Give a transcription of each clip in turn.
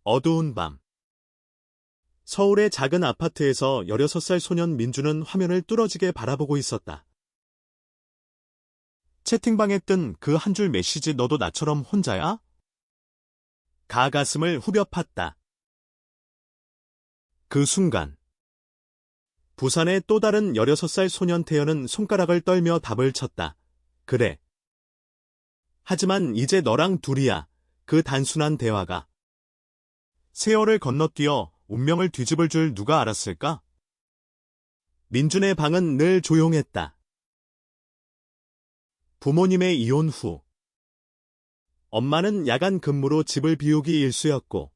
어두운 밤. 서울의 작은 아파트에서 16살 소년 민주는 화면을 뚫어지게 바라보고 있었다. 채팅방에 뜬 그 한 줄 메시지 너도 나처럼 혼자야? 가슴을 후벼 팠다. 그 순간 부산의 또 다른 16살 소년 태연은 손가락을 떨며 답을 쳤다. 그래. 하지만 이제 너랑 둘이야. 그 단순한 대화가 세월을 건너뛰어 운명을 뒤집을 줄 누가 알았을까? 민준의 방은 늘 조용했다. 부모님의 이혼 후 엄마는 야간 근무로 집을 비우기 일쑤였고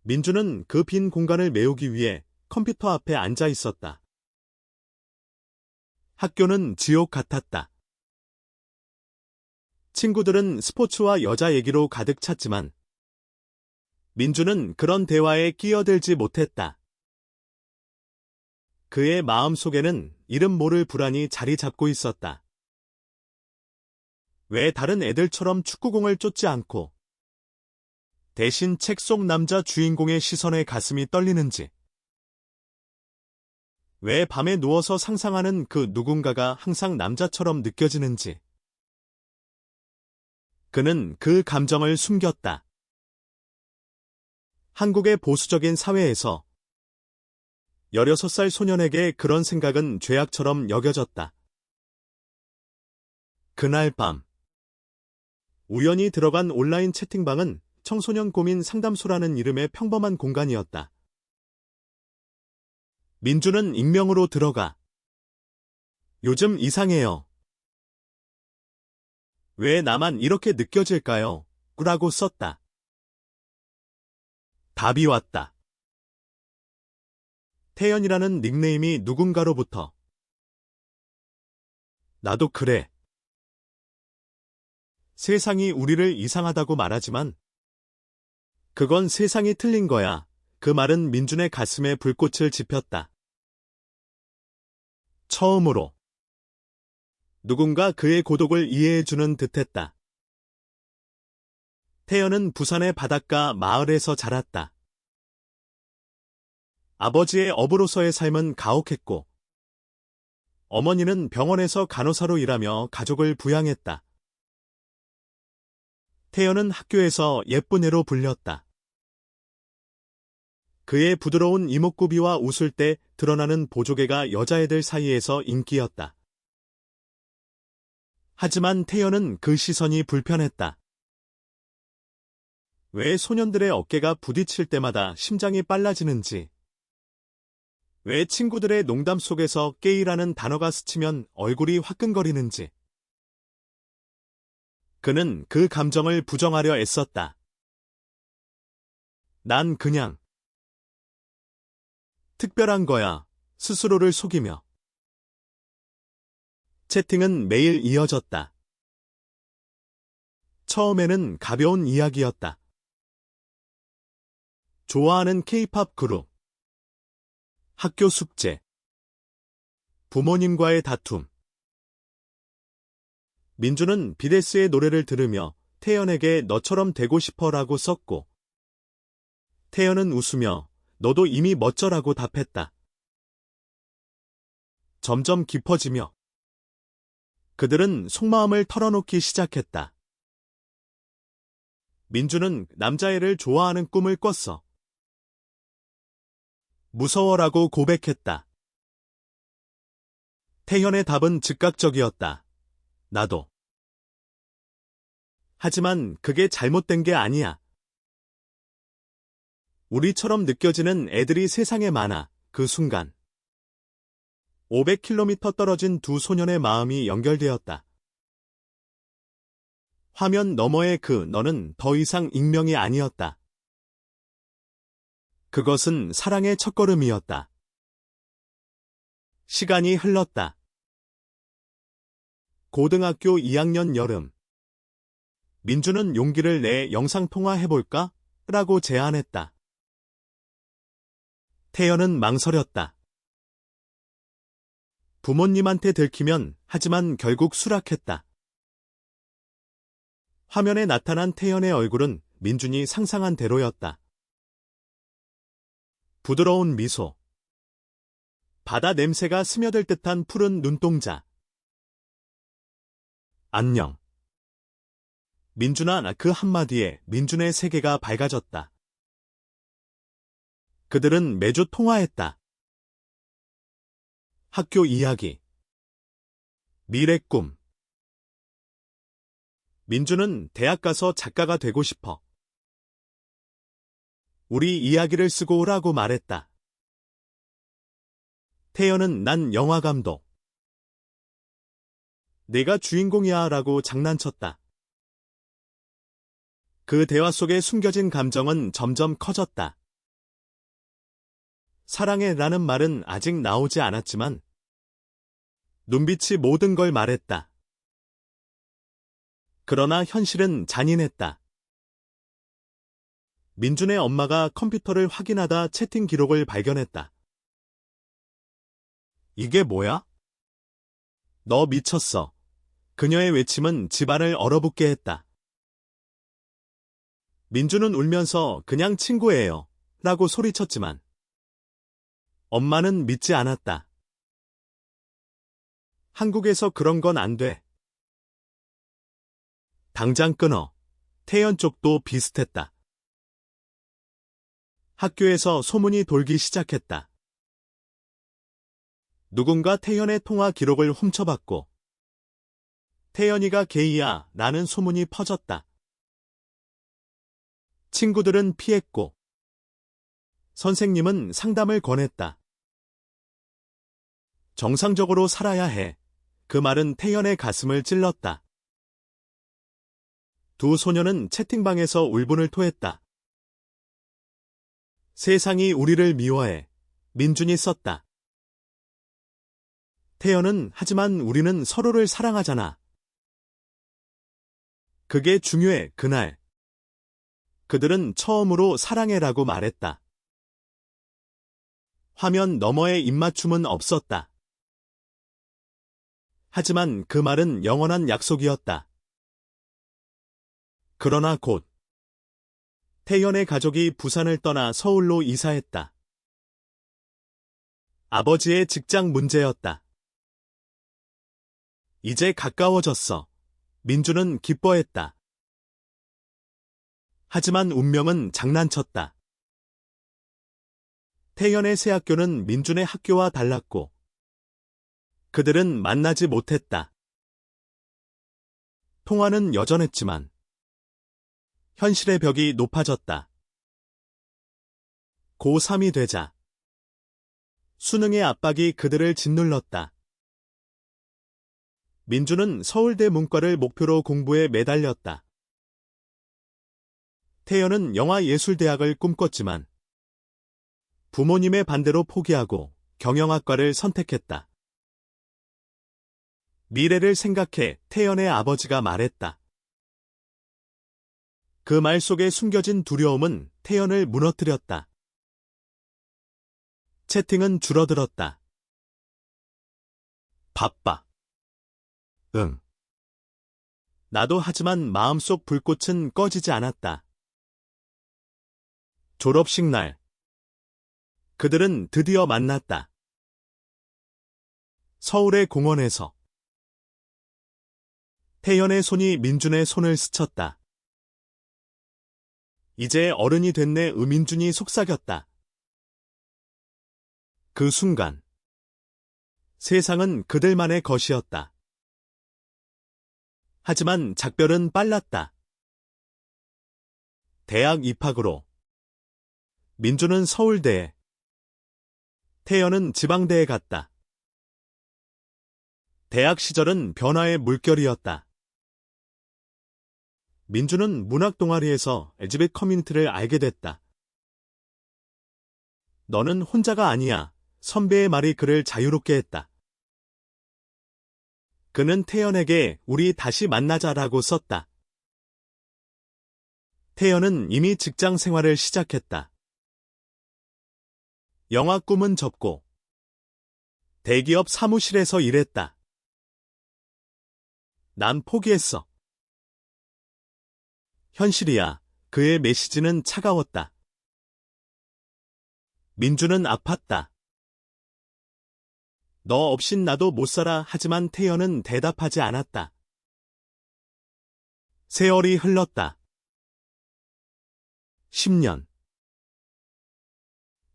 민준은 그 빈 공간을 메우기 위해 컴퓨터 앞에 앉아 있었다. 학교는 지옥 같았다. 친구들은 스포츠와 여자 얘기로 가득 찼지만 민준은 그런 대화에 끼어들지 못했다. 그의 마음속에는 이름 모를 불안이 자리 잡고 있었다. 왜 다른 애들처럼 축구공을 쫓지 않고 대신 책 속 남자 주인공의 시선에 가슴이 떨리는지, 왜 밤에 누워서 상상하는 그 누군가가 항상 남자처럼 느껴지는지. 그는 그 감정을 숨겼다. 한국의 보수적인 사회에서 16살 소년에게 그런 생각은 죄악처럼 여겨졌다. 그날 밤 우연히 들어간 온라인 채팅방은 청소년 고민 상담소라는 이름의 평범한 공간이었다. 민주는 익명으로 들어가 요즘 이상해요. 왜 나만 이렇게 느껴질까요? 라고 썼다. 답이 왔다. 태연이라는 닉네임이 누군가로부터. 나도 그래. 세상이 우리를 이상하다고 말하지만 그건 세상이 틀린 거야. 그 말은 민준의 가슴에 불꽃을 지폈다. 처음으로 누군가 그의 고독을 이해해주는 듯했다. 태연은 부산의 바닷가 마을에서 자랐다. 아버지의 어부로서의 삶은 가혹했고 어머니는 병원에서 간호사로 일하며 가족을 부양했다. 태연은 학교에서 예쁜 애로 불렸다. 그의 부드러운 이목구비와 웃을 때 드러나는 보조개가 여자애들 사이에서 인기였다. 하지만 태연은 그 시선이 불편했다. 왜 소년들의 어깨가 부딪힐 때마다 심장이 빨라지는지, 왜 친구들의 농담 속에서 게이라는 단어가 스치면 얼굴이 화끈거리는지. 그는 그 감정을 부정하려 애썼다. 난 그냥 특별한 거야, 스스로를 속이며. 채팅은 매일 이어졌다. 처음에는 가벼운 이야기였다. 좋아하는 K-팝 그룹, 학교 숙제, 부모님과의 다툼. 민주는 비데스의 노래를 들으며 태연에게 너처럼 되고 싶어라고 썼고 태연은 웃으며 너도 이미 멋져라고 답했다. 점점 깊어지며 그들은 속마음을 털어놓기 시작했다. 민주는 남자애를 좋아하는 꿈을 꿨어. 무서워라고 고백했다. 태연의 답은 즉각적이었다. 나도. 하지만 그게 잘못된 게 아니야. 우리처럼 느껴지는 애들이 세상에 많아. 그 순간 500km 떨어진 두 소년의 마음이 연결되었다. 화면 너머의 그 너는 더 이상 익명이 아니었다. 그것은 사랑의 첫걸음이었다. 시간이 흘렀다. 고등학교 2학년 여름. 민주는 용기를 내 영상통화해볼까? 라고 제안했다. 태연은 망설였다. 부모님한테 들키면 하지만 결국 수락했다. 화면에 나타난 태연의 얼굴은 민준이 상상한 대로였다. 부드러운 미소. 바다 냄새가 스며들 듯한 푸른 눈동자. 안녕. 민준아, 그 한마디에 민준의 세계가 밝아졌다. 그들은 매주 통화했다. 학교 이야기. 미래 꿈. 민준은 대학 가서 작가가 되고 싶어. 우리 이야기를 쓰고 오라고 말했다. 태연은 난 영화감독. 내가 주인공이야 라고 장난쳤다. 그 대화 속에 숨겨진 감정은 점점 커졌다. 사랑해 라는 말은 아직 나오지 않았지만 눈빛이 모든 걸 말했다. 그러나 현실은 잔인했다. 민준의 엄마가 컴퓨터를 확인하다 채팅 기록을 발견했다. 이게 뭐야? 너 미쳤어. 그녀의 외침은 집안을 얼어붙게 했다. 민준은 울면서 그냥 친구예요 라고 소리쳤지만 엄마는 믿지 않았다. 한국에서 그런 건 안 돼. 당장 끊어. 태연 쪽도 비슷했다. 학교에서 소문이 돌기 시작했다. 누군가 태연의 통화 기록을 훔쳐봤고 태연이가 게이야 라는 소문이 퍼졌다. 친구들은 피했고 선생님은 상담을 권했다. 정상적으로 살아야 해. 그 말은 태연의 가슴을 찔렀다. 두 소녀는 채팅방에서 울분을 토했다. 세상이 우리를 미워해. 민준이 썼다. 태연은 하지만 우리는 서로를 사랑하잖아. 그게 중요해. 그날. 그들은 처음으로 사랑해라고 말했다. 화면 너머의 입맞춤은 없었다. 하지만 그 말은 영원한 약속이었다. 그러나 곧 태연의 가족이 부산을 떠나 서울로 이사했다. 아버지의 직장 문제였다. 이제 가까워졌어. 민준은 기뻐했다. 하지만 운명은 장난쳤다. 태연의 새 학교는 민준의 학교와 달랐고 그들은 만나지 못했다. 통화는 여전했지만 현실의 벽이 높아졌다. 고3이 되자 수능의 압박이 그들을 짓눌렀다. 민준은 서울대 문과를 목표로 공부에 매달렸다. 태연은 영화예술대학을 꿈꿨지만 부모님의 반대로 포기하고 경영학과를 선택했다. 미래를 생각해 태연의 아버지가 말했다. 그 말 속에 숨겨진 두려움은 태연을 무너뜨렸다. 채팅은 줄어들었다. 바빠. 응. 나도 하지만 마음속 불꽃은 꺼지지 않았다. 졸업식 날. 그들은 드디어 만났다. 서울의 공원에서. 태연의 손이 민준의 손을 스쳤다. 이제 어른이 됐네. 민준이 속삭였다. 그 순간 세상은 그들만의 것이었다. 하지만 작별은 빨랐다. 대학 입학으로 민준은 서울대에, 태연은 지방대에 갔다. 대학 시절은 변화의 물결이었다. 민준은 문학 동아리에서 LGBT 커뮤니티를 알게 됐다. 너는 혼자가 아니야. 선배의 말이 그를 자유롭게 했다. 그는 태연에게 우리 다시 만나자라고 썼다. 태연은 이미 직장 생활을 시작했다. 영화 꿈은 접고 대기업 사무실에서 일했다. 난 포기했어. 현실이야. 그의 메시지는 차가웠다. 민주는 아팠다. 너 없인 나도 못 살아. 하지만 태연은 대답하지 않았다. 세월이 흘렀다. 10년.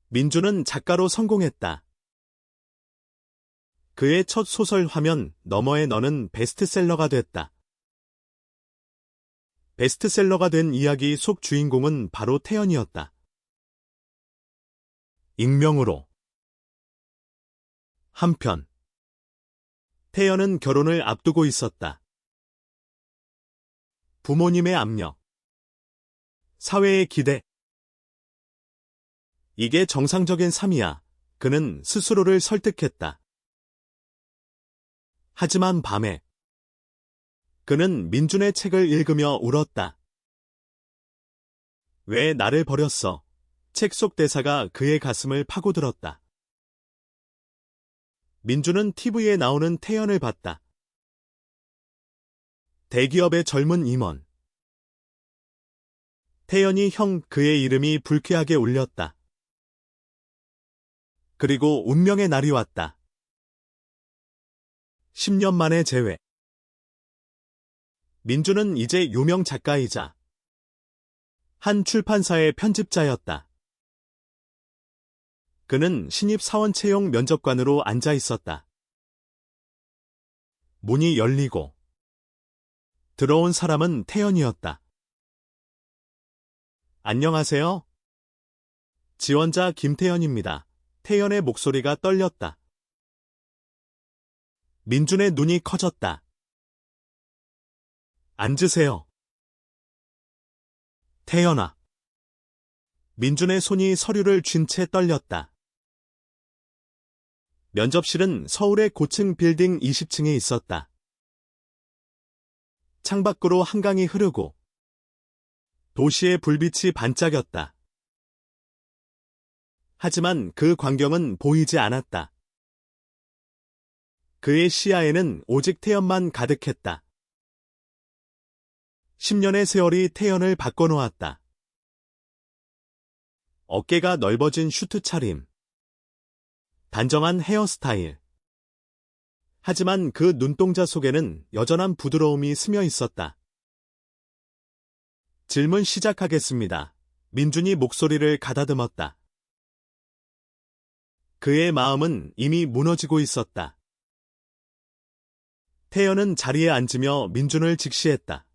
민주는 작가로 성공했다. 그의 첫 소설 화면 너머의 너는 베스트셀러가 됐다. 베스트셀러가 된 이야기 속 주인공은 바로 태연이었다. 익명으로. 한편 태연은 결혼을 앞두고 있었다. 부모님의 압력, 사회의 기대. 이게 정상적인 삶이야. 그는 스스로를 설득했다. 하지만 밤에 그는 민준의 책을 읽으며 울었다. 왜 나를 버렸어? 책 속 대사가 그의 가슴을 파고들었다. 민준은 TV에 나오는 태연을 봤다. 대기업의 젊은 임원. 태연이 형 그의 이름이 불쾌하게 울렸다. 그리고 운명의 날이 왔다. 10년 만에 재회. 민주는 이제 유명 작가이자 한 출판사의 편집자였다. 그는 신입사원 채용 면접관으로 앉아 있었다. 문이 열리고 들어온 사람은 태연이었다. 안녕하세요. 지원자 김태연입니다. 태연의 목소리가 떨렸다. 민준의 눈이 커졌다. 앉으세요. 태연아. 민준의 손이 서류를 쥔 채 떨렸다. 면접실은 서울의 고층 빌딩 20층에 있었다. 창밖으로 한강이 흐르고 도시의 불빛이 반짝였다. 하지만 그 광경은 보이지 않았다. 그의 시야에는 오직 태연만 가득했다. 10년의 세월이 태연을 바꿔놓았다. 어깨가 넓어진 슈트 차림, 단정한 헤어스타일. 하지만 그 눈동자 속에는 여전한 부드러움이 스며 있었다. 질문 시작하겠습니다. 민준이 목소리를 가다듬었다. 그의 마음은 이미 무너지고 있었다. 태연은 자리에 앉으며 민준을 직시했다.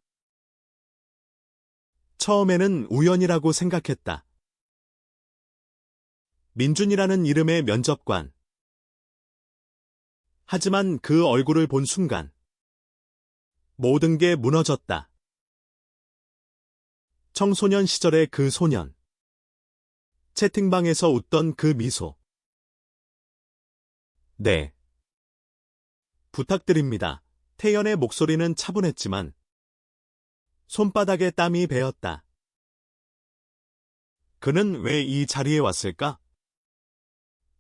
처음에는 우연이라고 생각했다. 민준이라는 이름의 면접관. 하지만 그 얼굴을 본 순간 모든 게 무너졌다. 청소년 시절의 그 소년. 채팅방에서 웃던 그 미소. 네. 부탁드립니다. 태연의 목소리는 차분했지만 손바닥에 땀이 배었다. 그는 왜 이 자리에 왔을까?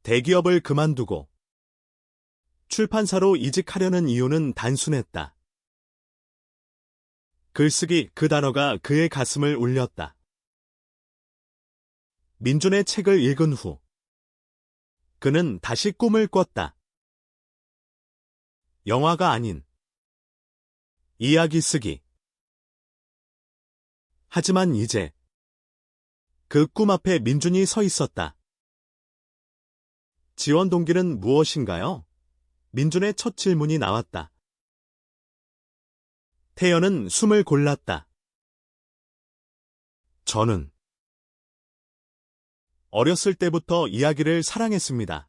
대기업을 그만두고 출판사로 이직하려는 이유는 단순했다. 글쓰기 그 단어가 그의 가슴을 울렸다. 민준의 책을 읽은 후 그는 다시 꿈을 꿨다. 영화가 아닌 이야기 쓰기. 하지만 이제 그 꿈 앞에 민준이 서 있었다. 지원 동기는 무엇인가요? 민준의 첫 질문이 나왔다. 태연은 숨을 골랐다. 저는 어렸을 때부터 이야기를 사랑했습니다.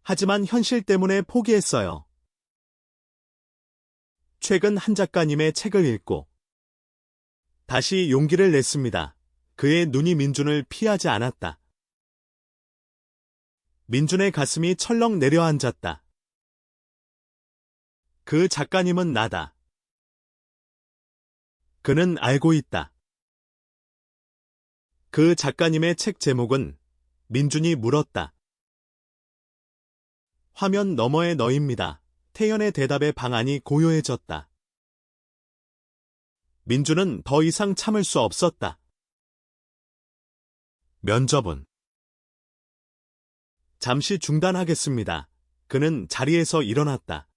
하지만 현실 때문에 포기했어요. 최근 한 작가님의 책을 읽고 다시 용기를 냈습니다. 그의 눈이 민준을 피하지 않았다. 민준의 가슴이 철렁 내려앉았다. 그 작가님은 나다. 그는 알고 있다. 그 작가님의 책 제목은 민준이 물었다. 화면 너머의 너입니다. 태연의 대답의 방안이 고요해졌다. 민주는 더 이상 참을 수 없었다. 면접은 잠시 중단하겠습니다. 그는 자리에서 일어났다.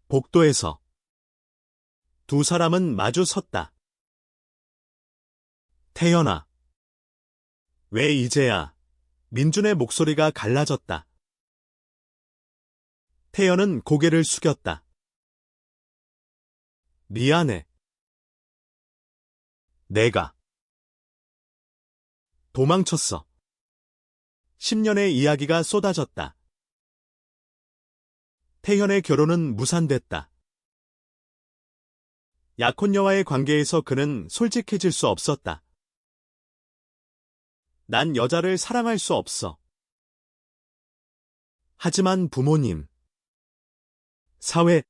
복도에서 두 사람은 마주 섰다. 태연아. 왜 이제야? 민준의 목소리가 갈라졌다. 태연은 고개를 숙였다. 미안해. 내가 도망쳤어. 10년의 이야기가 쏟아졌다. 태연의 결혼은 무산됐다. 약혼녀와의 관계에서 그는 솔직해질 수 없었다. 난 여자를 사랑할 수 없어. 하지만 부모님, 사회,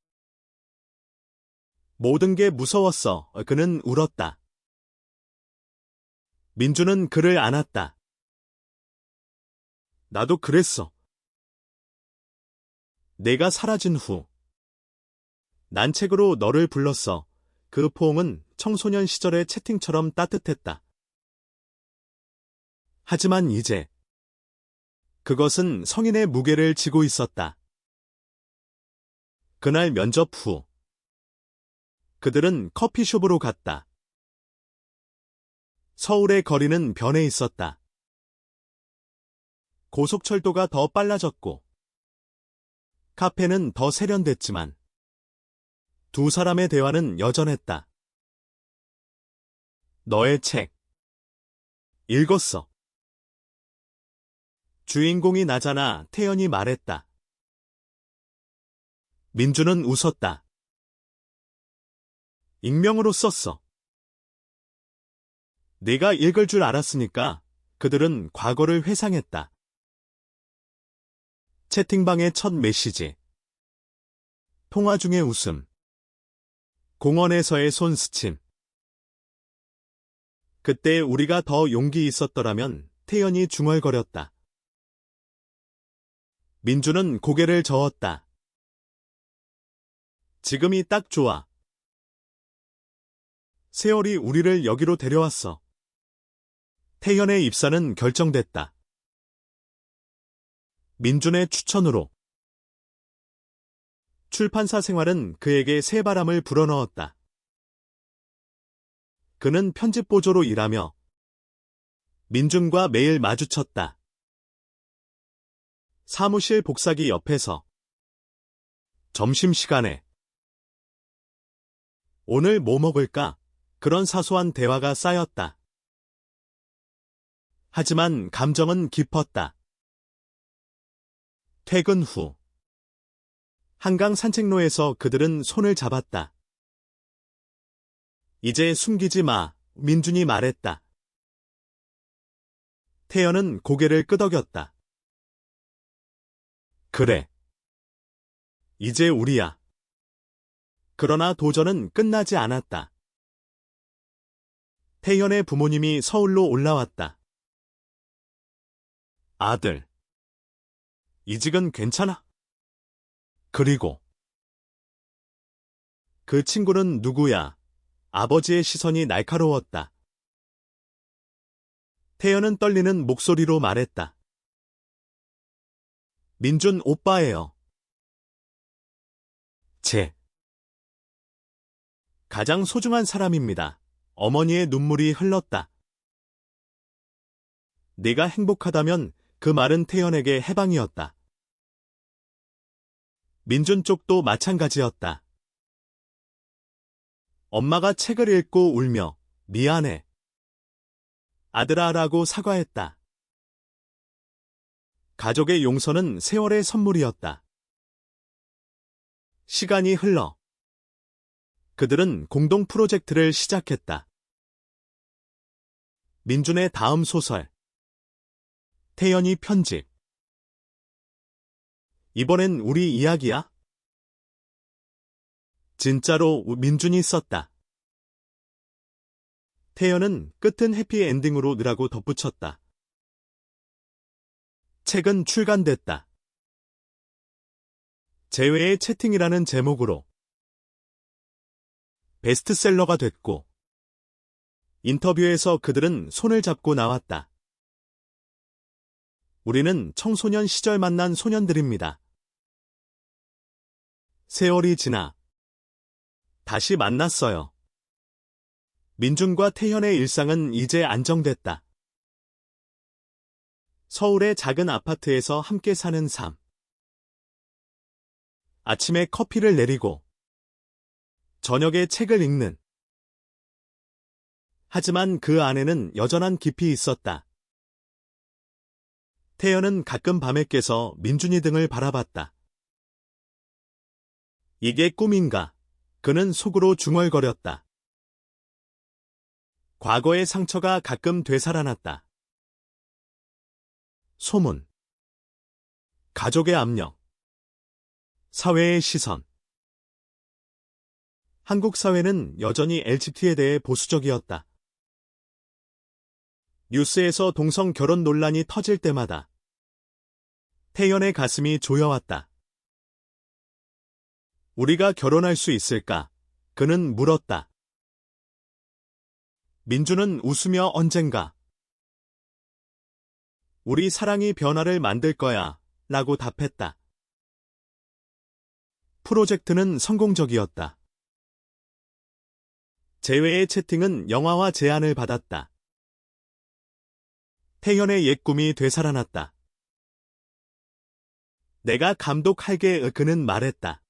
모든 게 무서웠어. 그는 울었다. 민주는 그를 안았다. 나도 그랬어. 내가 사라진 후, 난 책으로 너를 불렀어. 그 포옹은 청소년 시절의 채팅처럼 따뜻했다. 하지만 이제, 그것은 성인의 무게를 지고 있었다. 그날 면접 후, 그들은 커피숍으로 갔다. 서울의 거리는 변해 있었다. 고속철도가 더 빨라졌고, 카페는 더 세련됐지만, 두 사람의 대화는 여전했다. 너의 책, 읽었어. 주인공이 나잖아, 태연이 말했다. 민주는 웃었다. 익명으로 썼어. 네가 읽을 줄 알았으니까 그들은 과거를 회상했다. 채팅방의 첫 메시지. 통화 중의 웃음. 공원에서의 손스침. 그때 우리가 더 용기 있었더라면. 태연이 중얼거렸다. 민주는 고개를 저었다. 지금이 딱 좋아. 세월이 우리를 여기로 데려왔어. 태연의 입사는 결정됐다. 민준의 추천으로. 출판사 생활은 그에게 새바람을 불어넣었다. 그는 편집보조로 일하며 민준과 매일 마주쳤다. 사무실 복사기 옆에서 점심시간에 오늘 뭐 먹을까? 그런 사소한 대화가 쌓였다. 하지만 감정은 깊었다. 퇴근 후 한강 산책로에서 그들은 손을 잡았다. 이제 숨기지 마, 민준이 말했다. 태연은 고개를 끄덕였다. 그래. 이제 우리야. 그러나 도전은 끝나지 않았다. 태연의 부모님이 서울로 올라왔다. 아들. 이직은 괜찮아? 그리고 그 친구는 누구야? 아버지의 시선이 날카로웠다. 태연은 떨리는 목소리로 말했다. 민준 오빠예요. 제 가장 소중한 사람입니다. 어머니의 눈물이 흘렀다. 네가 행복하다면 그 말은 태연에게 해방이었다. 민준 쪽도 마찬가지였다. 엄마가 책을 읽고 울며 미안해. 아들아라고 사과했다. 가족의 용서는 세월의 선물이었다. 시간이 흘러 그들은 공동 프로젝트를 시작했다. 민준의 다음 소설 태연이 편집. 이번엔 우리 이야기야? 진짜로 민준이 썼다. 태연은 끝은 해피엔딩으로 넣으라고 덧붙였다. 책은 출간됐다. 재회의 채팅이라는 제목으로 베스트셀러가 됐고, 인터뷰에서 그들은 손을 잡고 나왔다. 우리는 청소년 시절 만난 소년들입니다. 세월이 지나 다시 만났어요. 민준과 태현의 일상은 이제 안정됐다. 서울의 작은 아파트에서 함께 사는 삶. 아침에 커피를 내리고 저녁에 책을 읽는. 하지만 그 안에는 여전한 깊이 있었다. 태연은 가끔 밤에 깨서 민준이 등을 바라봤다. 이게 꿈인가? 그는 속으로 중얼거렸다. 과거의 상처가 가끔 되살아났다. 소문, 가족의 압력, 사회의 시선. 한국 사회는 여전히 LGBT에 대해 보수적이었다. 뉴스에서 동성 결혼 논란이 터질 때마다 태연의 가슴이 조여왔다. 우리가 결혼할 수 있을까? 그는 물었다. 민주는 웃으며 언젠가 우리 사랑이 변화를 만들 거야 라고 답했다. 프로젝트는 성공적이었다. 재회의 채팅은 영화화 제안을 받았다. 태연의 옛 꿈이 되살아났다. 내가 감독할게 그는 말했다.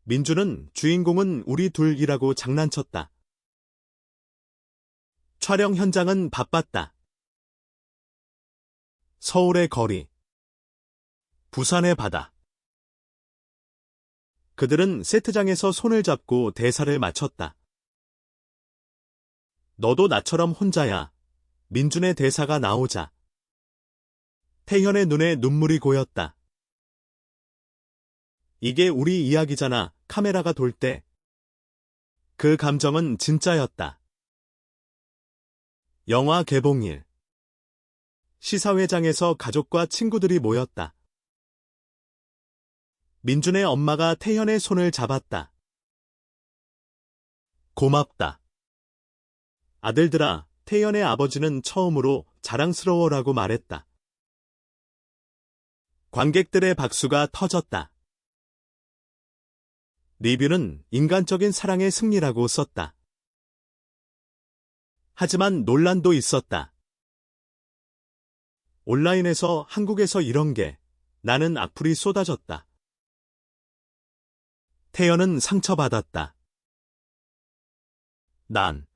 민주는 주인공은 우리 둘이라고 장난쳤다. 촬영 현장은 바빴다. 서울의 거리, 부산의 바다. 그들은 세트장에서 손을 잡고 대사를 맞췄다. 너도 나처럼 혼자야. 민준의 대사가 나오자 태현의 눈에 눈물이 고였다. 이게 우리 이야기잖아. 카메라가 돌 때. 그 감정은 진짜였다. 영화 개봉일. 시사회장에서 가족과 친구들이 모였다. 민준의 엄마가 태현의 손을 잡았다. 고맙다. 아들들아, 태연의 아버지는 처음으로 자랑스러워라고 말했다. 관객들의 박수가 터졌다. 리뷰는 인간적인 사랑의 승리라고 썼다. 하지만 논란도 있었다. 온라인에서 한국에서 이런 게 나는 악플이 쏟아졌다. 태연은 상처받았다. 난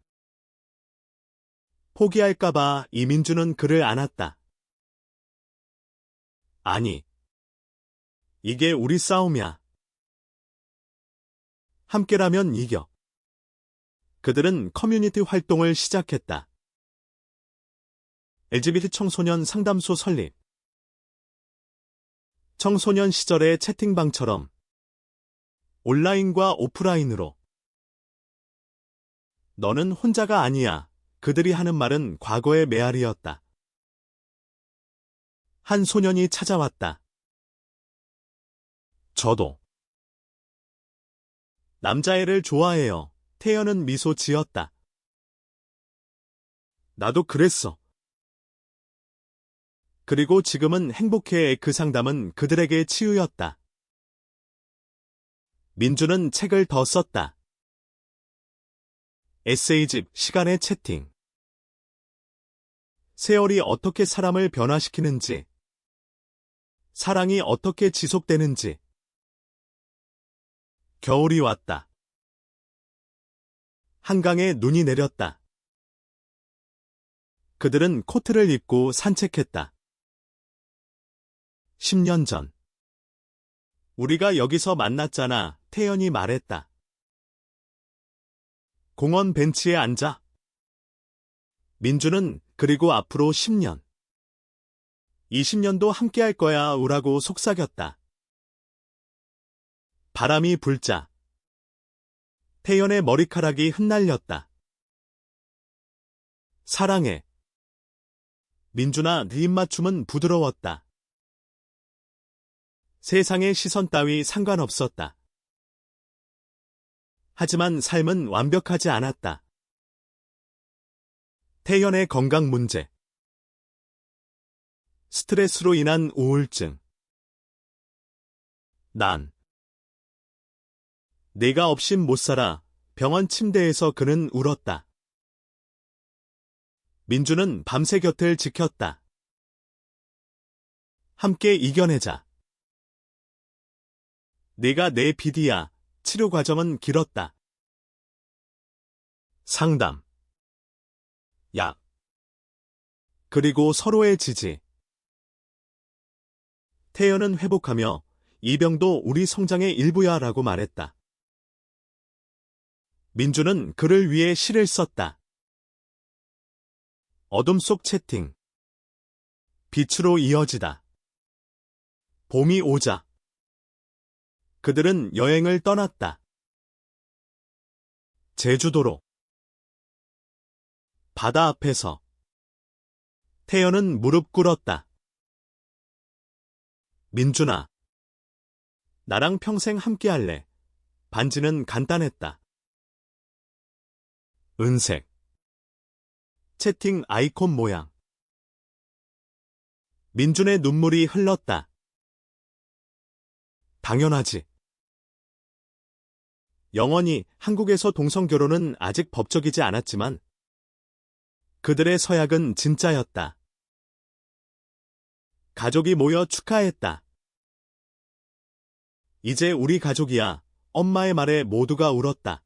포기할까봐 이민주는 그를 안았다. 아니, 이게 우리 싸움이야. 함께라면 이겨. 그들은 커뮤니티 활동을 시작했다. LGBT 청소년 상담소 설립. 청소년 시절의 채팅방처럼 온라인과 오프라인으로. 너는 혼자가 아니야. 그들이 하는 말은 과거의 메아리였다. 한 소년이 찾아왔다. 저도 남자애를 좋아해요. 태연은 미소 지었다. 나도 그랬어. 그리고 지금은 행복해. 그 상담은 그들에게 치유였다. 민주는 책을 더 썼다. 에세이집 시간의 채팅. 세월이 어떻게 사람을 변화시키는지, 사랑이 어떻게 지속되는지. 겨울이 왔다. 한강에 눈이 내렸다. 그들은 코트를 입고 산책했다. 10년 전. 우리가 여기서 만났잖아. 태연이 말했다. 공원 벤치에 앉아. 민주는 그리고 앞으로 10년, 20년도 함께할 거야 우라고 속삭였다. 바람이 불자 태연의 머리카락이 흩날렸다. 사랑해. 민준아, 네 입맞춤은 부드러웠다. 세상의 시선 따위 상관없었다. 하지만 삶은 완벽하지 않았다. 태연의 건강 문제. 스트레스로 인한 우울증. 난 네가 없인 못 살아. 병원 침대에서 그는 울었다. 민주는 밤새 곁을 지켰다. 함께 이겨내자. 네가 내 비디야. 치료 과정은 길었다. 상담, 약, 그리고 서로의 지지. 태연은 회복하며 이 병도 우리 성장의 일부야 라고 말했다. 민주는 그를 위해 시를 썼다. 어둠 속 채팅. 빛으로 이어지다. 봄이 오자. 그들은 여행을 떠났다. 제주도로. 바다 앞에서. 태연은 무릎 꿇었다. 민준아. 나랑 평생 함께할래. 반지는 간단했다. 은색. 채팅 아이콘 모양. 민준의 눈물이 흘렀다. 당연하지. 영원히 한국에서 동성결혼은 아직 법적이지 않았지만 그들의 서약은 진짜였다. 가족이 모여 축하했다. 이제 우리 가족이야. 엄마의 말에 모두가 울었다.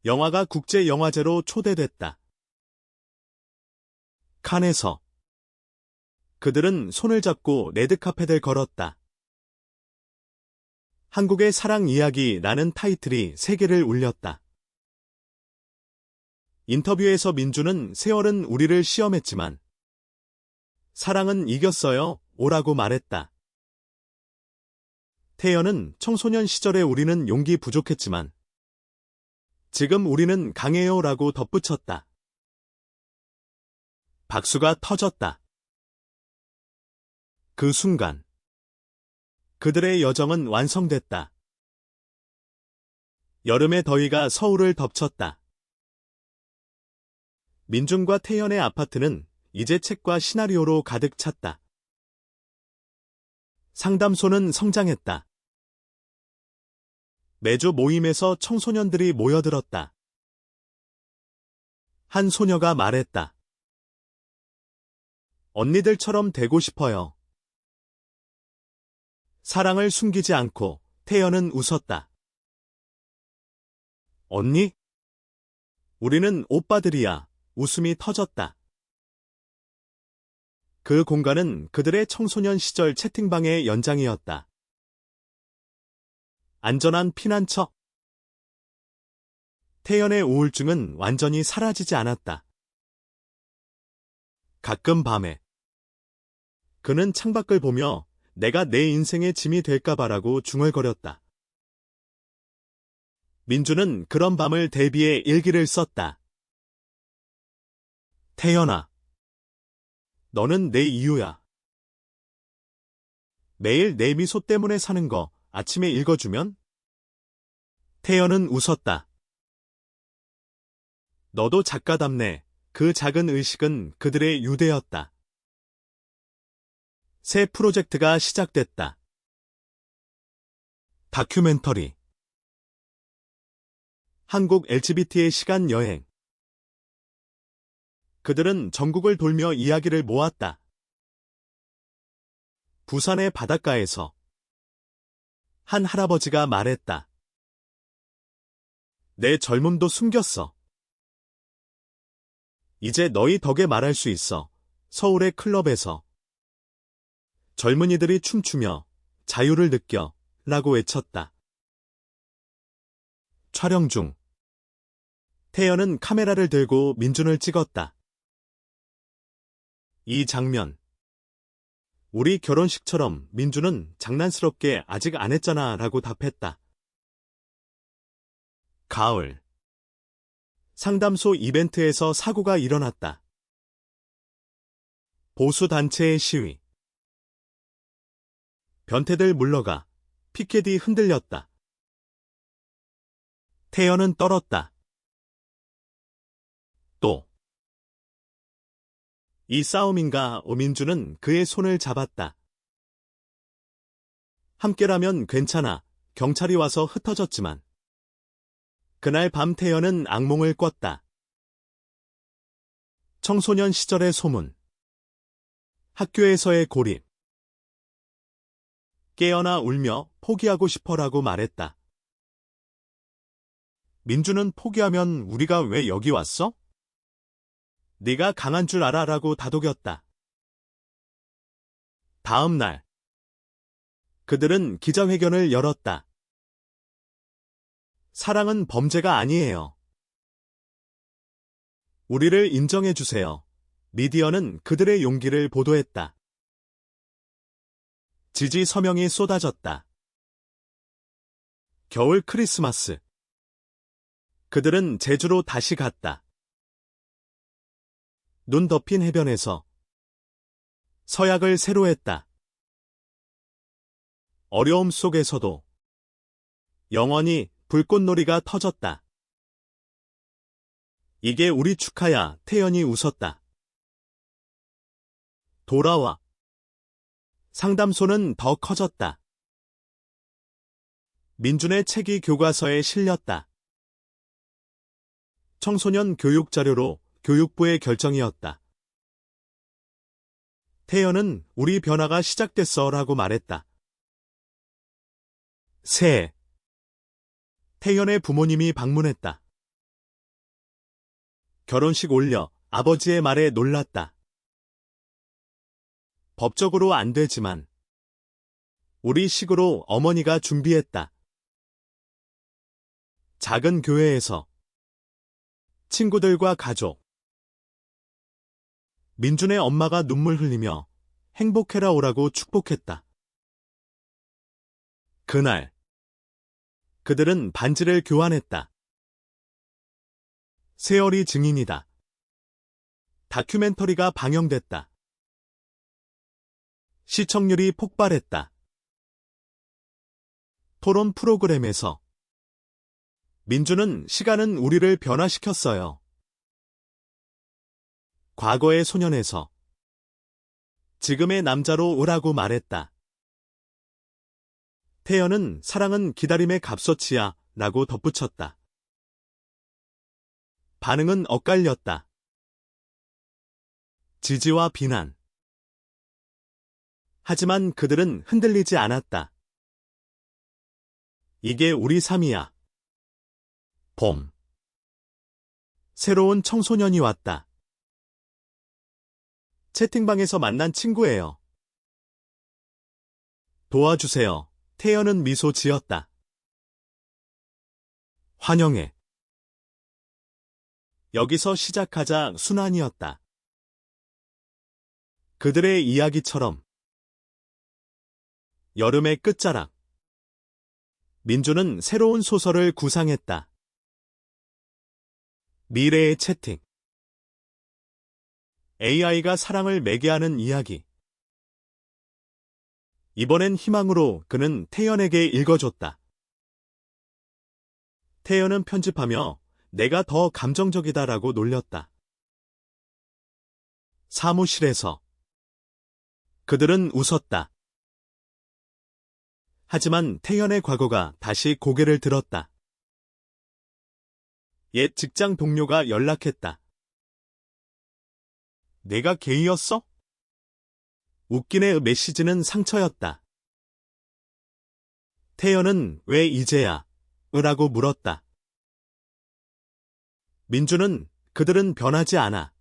영화가 국제영화제로 초대됐다. 칸에서 그들은 손을 잡고 레드카펫을 걸었다. 한국의 사랑 이야기라는 타이틀이 세계를 울렸다. 인터뷰에서 민주는 세월은 우리를 시험했지만 사랑은 이겼어요. 오라고 말했다. 태연은 청소년 시절에 우리는 용기 부족했지만 지금 우리는 강해요 라고 덧붙였다. 박수가 터졌다. 그 순간 그들의 여정은 완성됐다. 여름의 더위가 서울을 덮쳤다. 민준과 태연의 아파트는 이제 책과 시나리오로 가득 찼다. 상담소는 성장했다. 매주 모임에서 청소년들이 모여들었다. 한 소녀가 말했다. 언니들처럼 되고 싶어요. 사랑을 숨기지 않고 태연은 웃었다. 언니? 우리는 오빠들이야. 웃음이 터졌다. 그 공간은 그들의 청소년 시절 채팅방의 연장이었다. 안전한 피난처. 태연의 우울증은 완전히 사라지지 않았다. 가끔 밤에 그는 창밖을 보며 내가 내 인생의 짐이 될까봐라고 중얼거렸다. 민주는 그런 밤을 대비해 일기를 썼다. 태연아, 너는 내 이유야. 매일 내 미소 때문에 사는 거 아침에 읽어주면? 태연은 웃었다. 너도 작가답네. 그 작은 의식은 그들의 유대였다. 새 프로젝트가 시작됐다. 다큐멘터리. 한국 LGBT의 시간 여행. 그들은 전국을 돌며 이야기를 모았다. 부산의 바닷가에서 한 할아버지가 말했다. 내 젊음도 숨겼어. 이제 너희 덕에 말할 수 있어. 서울의 클럽에서 젊은이들이 춤추며 자유를 느껴 라고 외쳤다. 촬영 중 태연은 카메라를 들고 민준을 찍었다. 이 장면. 우리 결혼식처럼. 민준은 장난스럽게 아직 안 했잖아 라고 답했다. 가을. 상담소 이벤트에서 사고가 일어났다. 보수단체의 시위. 변태들 물러가. 피켓이 흔들렸다. 태연은 떨었다. 또. 이 싸움인가 민주는 그의 손을 잡았다. 함께라면 괜찮아. 경찰이 와서 흩어졌지만. 그날 밤 태연은 악몽을 꿨다. 청소년 시절의 소문. 학교에서의 고립. 깨어나 울며 포기하고 싶어라고 말했다. 민주는 포기하면 우리가 왜 여기 왔어? 네가 강한 줄 알아라고 다독였다. 다음 날. 그들은 기자회견을 열었다. 사랑은 범죄가 아니에요. 우리를 인정해주세요. 미디어는 그들의 용기를 보도했다. 지지 서명이 쏟아졌다. 겨울 크리스마스. 그들은 제주로 다시 갔다. 눈 덮인 해변에서 서약을 새로 했다. 어려움 속에서도 영원히 불꽃놀이가 터졌다. 이게 우리 축하야. 태연이 웃었다. 돌아와. 상담소는 더 커졌다. 민준의 책이 교과서에 실렸다. 청소년 교육 자료로 교육부의 결정이었다. 태연은 우리 변화가 시작됐어 라고 말했다. 새. 태연의 부모님이 방문했다. 결혼식 올려 아버지의 말에 놀랐다. 법적으로 안 되지만 우리 식으로 어머니가 준비했다. 작은 교회에서 친구들과 가족. 민준의 엄마가 눈물 흘리며 행복해라 오라고 축복했다. 그날 그들은 반지를 교환했다. 세월이 증인이다. 다큐멘터리가 방영됐다. 시청률이 폭발했다. 토론 프로그램에서 민주는 시간은 우리를 변화시켰어요. 과거의 소년에서 지금의 남자로 오라고 말했다. 태연은 사랑은 기다림의 값어치야 라고 덧붙였다. 반응은 엇갈렸다. 지지와 비난. 하지만 그들은 흔들리지 않았다. 이게 우리 삶이야. 봄. 새로운 청소년이 왔다. 채팅방에서 만난 친구예요. 도와주세요. 태연은 미소 지었다. 환영해. 여기서 시작하자 순환이었다. 그들의 이야기처럼. 여름의 끝자락. 민주는 새로운 소설을 구상했다. 미래의 채팅. AI가 사랑을 매개하는 이야기. 이번엔 희망으로 그는 태연에게 읽어줬다. 태연은 편집하며 내가 더 감정적이다라고 놀렸다. 사무실에서 그들은 웃었다. 하지만 태연의 과거가 다시 고개를 들었다. 옛 직장 동료가 연락했다. 내가 게이였어? 웃긴의 메시지는 상처였다. 태연은 왜 이제야? 라고 물었다. 민주는 그들은 변하지 않아.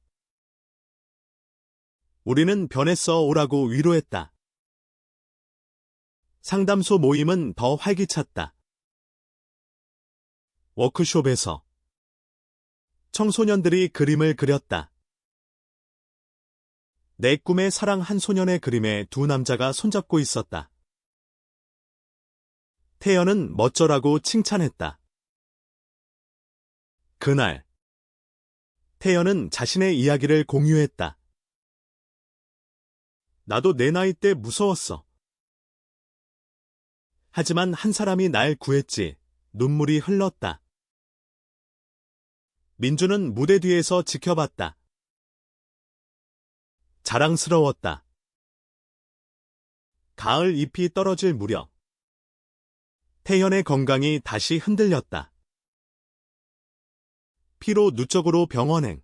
우리는 변했어 오라고 위로했다. 상담소 모임은 더 활기찼다. 워크숍에서 청소년들이 그림을 그렸다. 내 꿈의 사랑 한 소년의 그림에 두 남자가 손잡고 있었다. 태연은 멋져라고 칭찬했다. 그날 태연은 자신의 이야기를 공유했다. 나도 내 나이 때 무서웠어. 하지만 한 사람이 날 구했지. 눈물이 흘렀다. 민주는 무대 뒤에서 지켜봤다. 자랑스러웠다. 가을 잎이 떨어질 무렵 태연의 건강이 다시 흔들렸다. 피로 누적으로 병원행.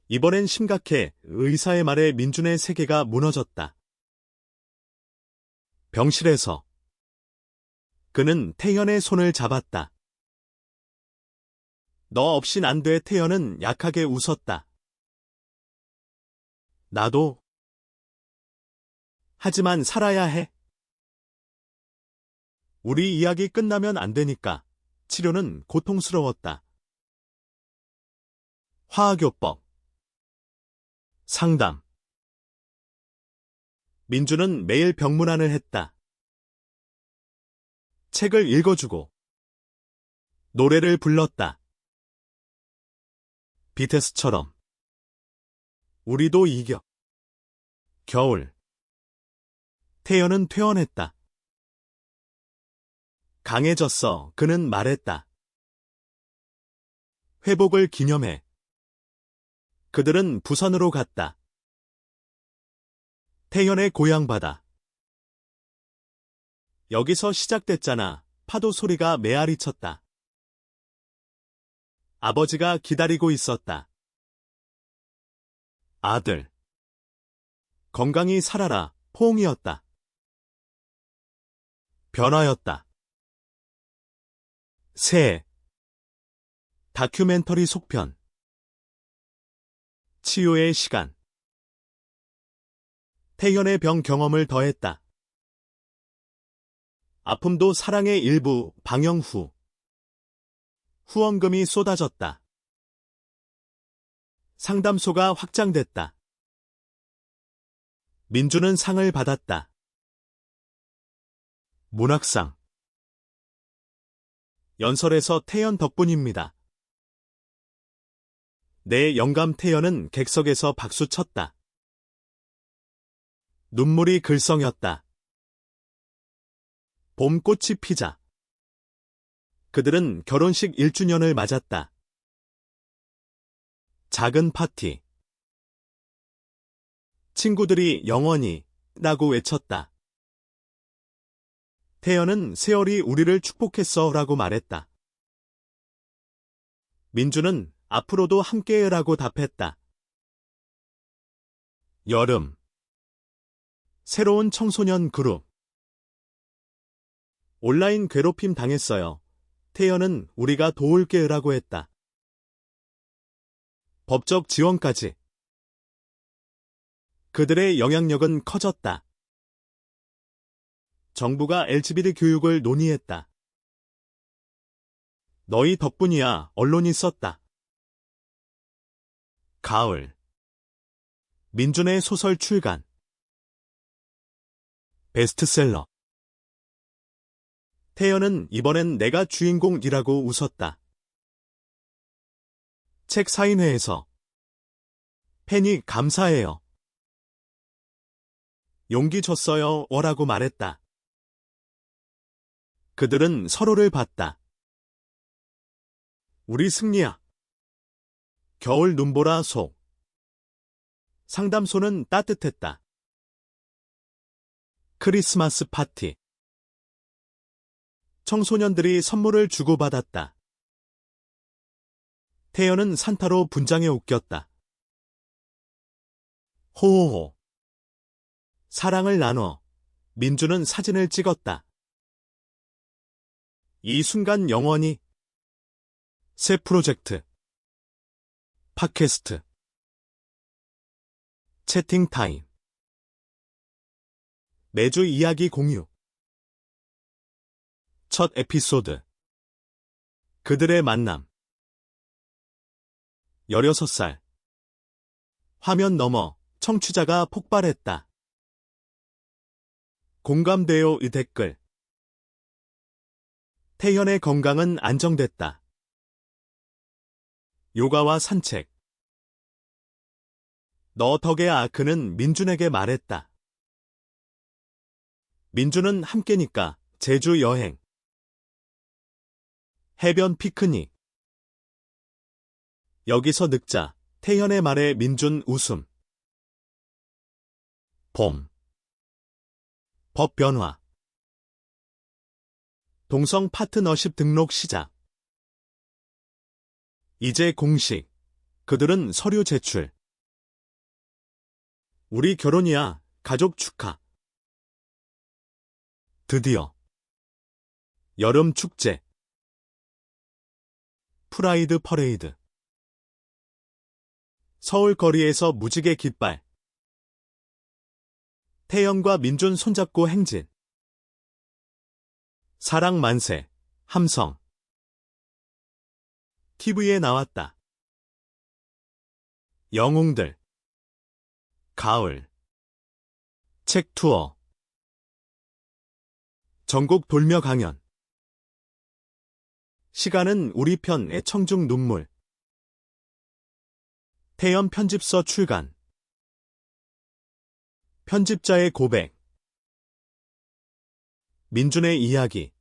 이번엔 심각해. 의사의 말에 민준의 세계가 무너졌다. 병실에서 그는 태연의 손을 잡았다. 너 없인 안 돼. 태연은 약하게 웃었다. 나도. 하지만 살아야 해. 우리 이야기 끝나면 안 되니까. 치료는 고통스러웠다. 화학요법. 상담. 민주는 매일 병문안을 했다. 책을 읽어주고 노래를 불렀다. 비테스처럼. 우리도 이겨. 겨울. 태연은 퇴원했다. 강해졌어. 그는 말했다. 회복을 기념해. 그들은 부산으로 갔다. 태연의 고향 바다. 여기서 시작됐잖아. 파도 소리가 메아리 쳤다. 아버지가 기다리고 있었다. 아들. 건강히 살아라. 포옹이었다. 변화였다. 새. 다큐멘터리 속편. 치유의 시간. 태연의 병 경험을 더했다. 아픔도 사랑의 일부. 방영 후. 후원금이 쏟아졌다. 상담소가 확장됐다. 민주는 상을 받았다. 문학상. 연설에서 태연 덕분입니다. 내 영감. 태연은 객석에서 박수 쳤다. 눈물이 글썽였다. 봄꽃이 피자. 그들은 결혼식 1주년을 맞았다. 작은 파티. 친구들이 영원히 라고 외쳤다. 태연은 세월이 우리를 축복했어 라고 말했다. 민주는 앞으로도 함께해라고 답했다. 여름. 새로운 청소년 그룹. 온라인 괴롭힘 당했어요. 태연은 우리가 도울게라고 했다. 법적 지원까지. 그들의 영향력은 커졌다. 정부가 LGBT 교육을 논의했다. 너희 덕분이야. 언론이 썼다. 가을. 민준의 소설 출간. 베스트셀러. 태연은 이번엔 내가 주인공이라고 웃었다. 책 사인회에서. 팬이 감사해요. 용기 줬어요. 라고 말했다. 그들은 서로를 봤다. 우리 승리야. 겨울 눈보라 속. 상담소는 따뜻했다. 크리스마스 파티. 청소년들이 선물을 주고받았다. 태연은 산타로 분장해 웃겼다. 호호호. 사랑을 나눠. 민주는 사진을 찍었다. 이 순간 영원히. 새 프로젝트. 팟캐스트. 채팅 타임. 매주 이야기 공유. 첫 에피소드. 그들의 만남. 16살. 화면 너머 청취자가 폭발했다. 공감돼요의 댓글. 태연의 건강은 안정됐다. 요가와 산책. 너 덕에야. 그는 민준에게 말했다. 민준은 함께니까. 제주 여행. 해변 피크닉. 여기서 늙자. 태연의 말에 민준 웃음. 봄. 법 변화. 동성 파트너십 등록 시작. 이제 공식. 그들은 서류 제출. 우리 결혼이야. 가족 축하. 드디어. 여름 축제. 프라이드 퍼레이드. 서울 거리에서 무지개 깃발. 태연과 민준 손잡고 행진. 사랑 만세. 함성. TV에 나왔다. 영웅들. 가을. 책 투어. 전국 돌며 강연. 시간은 우리 편 애청중 눈물. 태연 편집서 출간. 편집자의 고백. 민준의 이야기.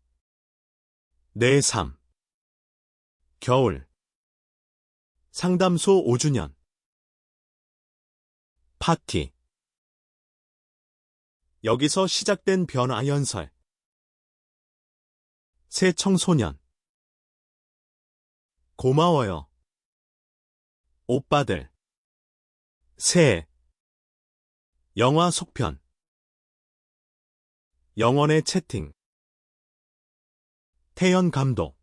내 삶. 겨울. 상담소 5주년. 파티. 여기서 시작된 변화 연설. 새 청소년. 고마워요. 오빠들. 새해. 영화 속편. 영원의 채팅. 태연 감독.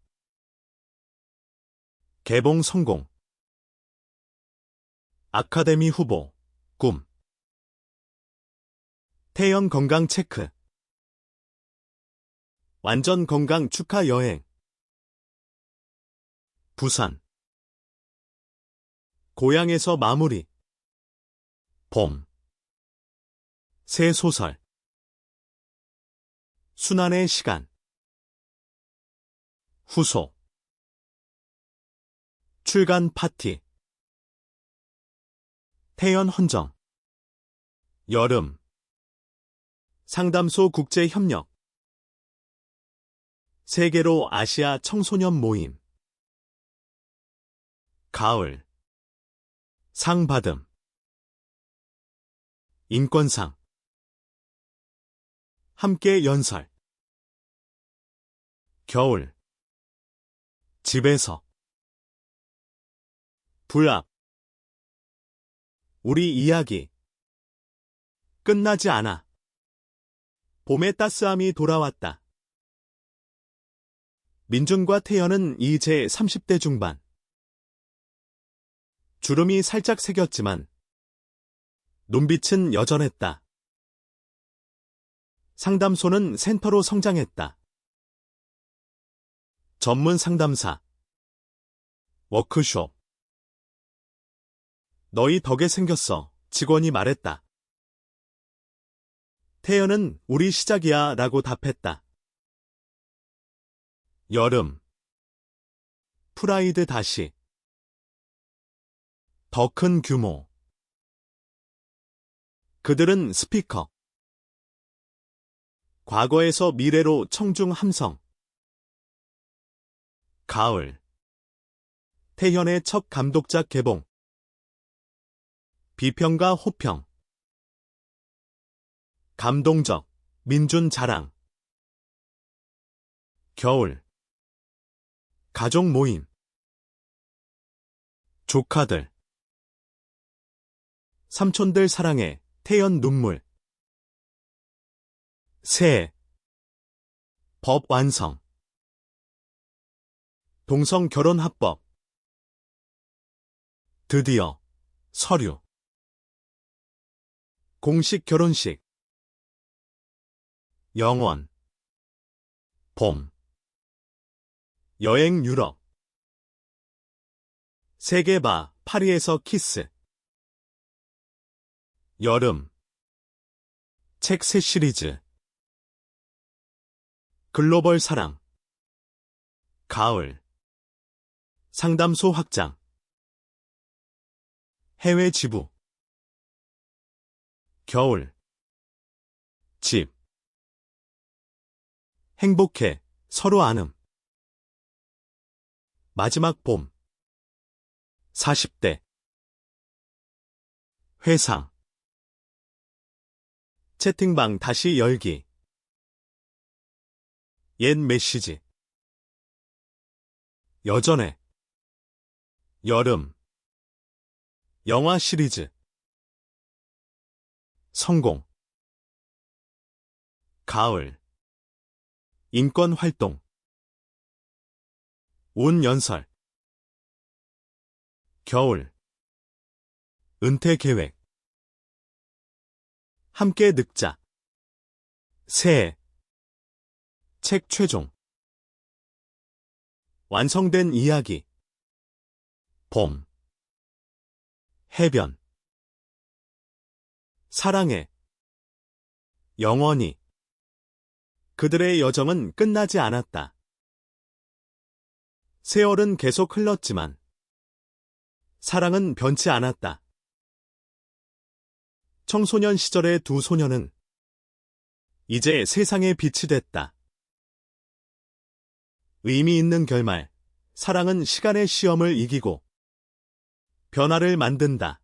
개봉 성공. 아카데미 후보. 꿈. 태연 건강 체크. 완전 건강 축하 여행. 부산. 고향에서 마무리. 봄. 새 소설. 순환의 시간. 후속. 출간 파티. 태연 헌정. 여름. 상담소 국제협력. 세계로 아시아 청소년 모임. 가을. 상 받음. 인권상. 함께 연설. 겨울. 집에서. 불합. 우리 이야기. 끝나지 않아. 봄의 따스함이 돌아왔다. 민준과 태연은 이제 30대 중반. 주름이 살짝 새겼지만 눈빛은 여전했다. 상담소는 센터로 성장했다. 전문 상담사. 워크숍. 너희 덕에 생겼어, 직원이 말했다. 태연은 우리 시작이야 라고 답했다. 여름. 프라이드 다시. 더 큰 규모. 그들은 스피커. 과거에서 미래로 청중 함성. 가을. 태연의 첫 감독작 개봉. 비평과 호평. 감동적. 민준 자랑. 겨울. 가족 모임. 조카들. 삼촌들 사랑해. 태연 눈물. 새해. 법 완성. 동성 결혼 합법. 드디어. 서류. 공식 결혼식. 영원. 봄. 여행 유럽. 세계바 파리에서 키스. 여름. 책 새 시리즈. 글로벌 사랑. 가을. 상담소 확장. 해외 지부. 겨울. 집. 행복해. 서로 아름. 마지막 봄. 40대 회상 채팅방 다시 열기 옛 메시지 여전해 여름 영화 시리즈 성공 가을 인권 활동 온 연설 겨울 은퇴 계획 함께 늙자 새해 책 최종 완성된 이야기 봄 해변 사랑해 영원히 그들의 여정은 끝나지 않았다. 세월은 계속 흘렀지만 사랑은 변치 않았다. 청소년 시절의 두 소녀는 이제 세상의 빛이 됐다. 의미 있는 결말, 사랑은 시간의 시험을 이기고 변화를 만든다.